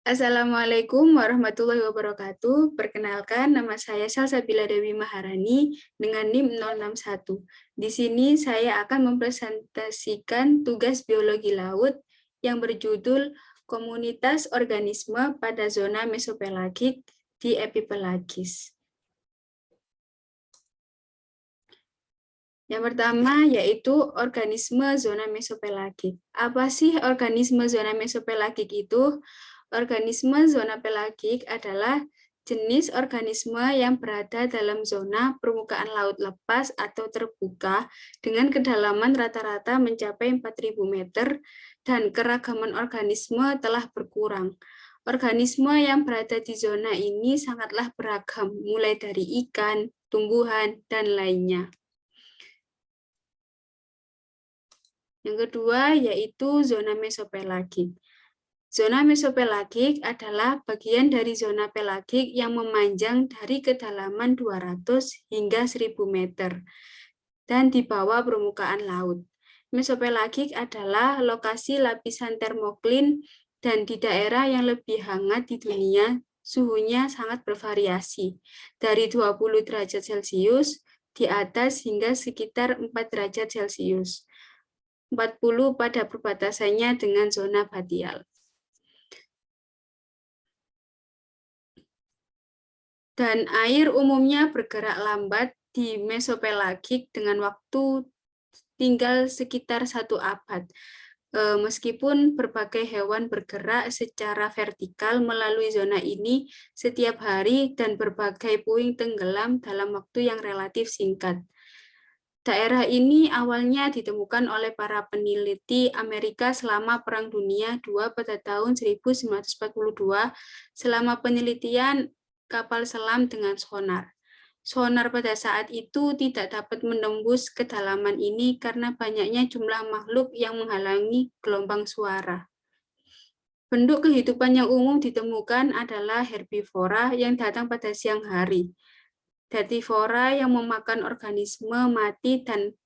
Assalamualaikum warahmatullahi wabarakatuh. Perkenalkan, nama saya Salsabila Dewi Maharani dengan NIM 061. Di sini saya akan mempresentasikan tugas biologi laut yang berjudul Komunitas Organisme pada Zona Mesopelagik di Epipelagis. Yang pertama yaitu organisme zona mesopelagik. Apa sih organisme zona mesopelagik itu? Organisme zona pelagik adalah jenis organisme yang berada dalam zona permukaan laut lepas atau terbuka dengan kedalaman rata-rata mencapai 4.000 meter dan keragaman organisme telah berkurang. Organisme yang berada di zona ini sangatlah beragam, mulai dari ikan, tumbuhan, dan lainnya. Yang kedua yaitu zona mesopelagik. Zona mesopelagik adalah bagian dari zona pelagik yang memanjang dari kedalaman 200 hingga 1.000 meter dan di bawah permukaan laut. Mesopelagik adalah lokasi lapisan termoklin dan di daerah yang lebih hangat di dunia, suhunya sangat bervariasi, dari 20 derajat Celcius di atas hingga sekitar 4 derajat Celcius. 40 pada perbatasannya dengan zona batial. Dan air umumnya bergerak lambat di mesopelagik dengan waktu tinggal sekitar 1 abad. Meskipun berbagai hewan bergerak secara vertikal melalui zona ini setiap hari dan berbagai puing tenggelam dalam waktu yang relatif singkat. Daerah ini awalnya ditemukan oleh para peneliti Amerika selama Perang Dunia II pada tahun 1942 selama penelitian kapal selam dengan sonar. Sonar pada saat itu tidak dapat menembus kedalaman ini karena banyaknya jumlah makhluk yang menghalangi gelombang suara. Bentuk kehidupan yang umum ditemukan adalah herbivora yang datang pada siang hari, dativora yang memakan organisme mati dan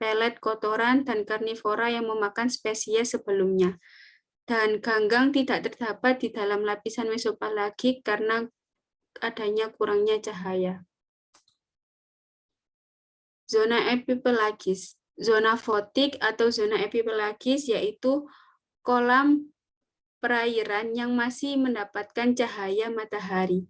pelet kotoran, dan karnivora yang memakan spesies sebelumnya. Dan ganggang tidak terdapat di dalam lapisan mesopelagik karena adanya kurangnya cahaya. Zona epipelagis. Zona fotik atau zona epipelagis yaitu kolam perairan yang masih mendapatkan cahaya matahari.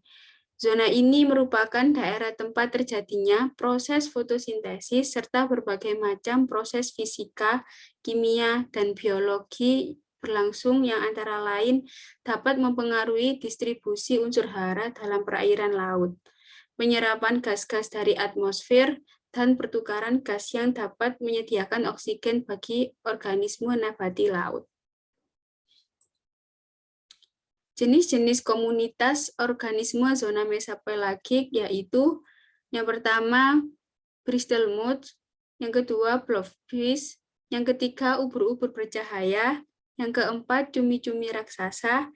Zona ini merupakan daerah tempat terjadinya proses fotosintesis serta berbagai macam proses fisika, kimia, dan biologi berlangsung yang antara lain dapat mempengaruhi distribusi unsur hara dalam perairan laut, penyerapan gas-gas dari atmosfer, dan pertukaran gas yang dapat menyediakan oksigen bagi organisme nabati laut. Jenis-jenis komunitas organisme zona mesopelagik yaitu yang pertama bristlemouth, yang kedua blobfish, yang ketiga ubur-ubur bercahaya, yang keempat cumi-cumi raksasa,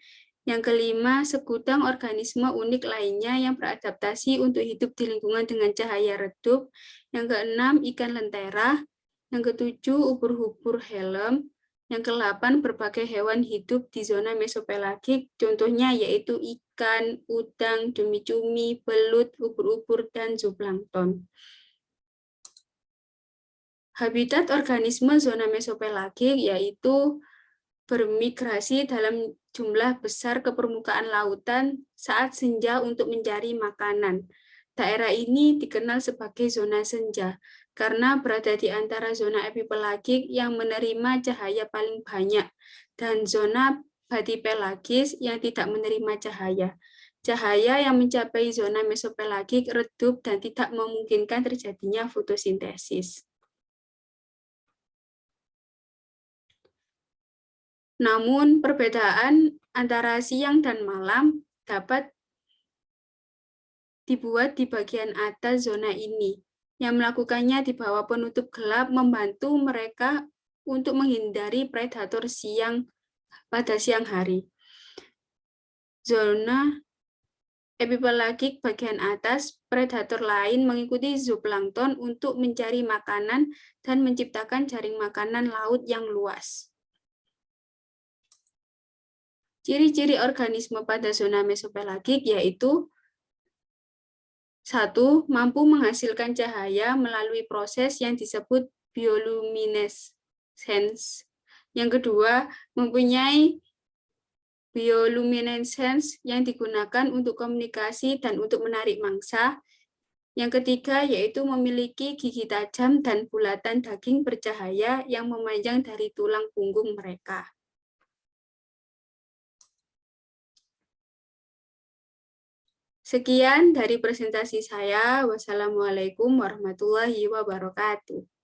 yang kelima segudang organisme unik lainnya yang beradaptasi untuk hidup di lingkungan dengan cahaya redup, yang keenam ikan lentera, yang ketujuh ubur-ubur helm, yang ke-8 berbagai hewan hidup di zona mesopelagik, contohnya yaitu ikan, udang, cumi-cumi, belut, ubur-ubur, dan zooplankton. Habitat organisme zona mesopelagik yaitu bermigrasi dalam jumlah besar ke permukaan lautan saat senja untuk mencari makanan. Daerah ini dikenal sebagai zona senja karena berada di antara zona epipelagik yang menerima cahaya paling banyak dan zona batipelagis yang tidak menerima cahaya. Cahaya yang mencapai zona mesopelagik redup dan tidak memungkinkan terjadinya fotosintesis. Namun, perbedaan antara siang dan malam dapat dibuat di bagian atas zona ini. Yang melakukannya di bawah penutup gelap membantu mereka untuk menghindari predator pada siang hari. Zona epipelagik bagian atas, predator lain mengikuti zooplankton untuk mencari makanan dan menciptakan jaring makanan laut yang luas. Ciri-ciri organisme pada zona mesopelagik yaitu 1. Mampu menghasilkan cahaya melalui proses yang disebut bioluminescence. Yang kedua, mempunyai bioluminescence yang digunakan untuk komunikasi dan untuk menarik mangsa. Yang ketiga, yaitu memiliki gigi tajam dan bulatan daging bercahaya yang memanjang dari tulang punggung mereka. Sekian dari presentasi saya. Wassalamualaikum warahmatullahi wabarakatuh.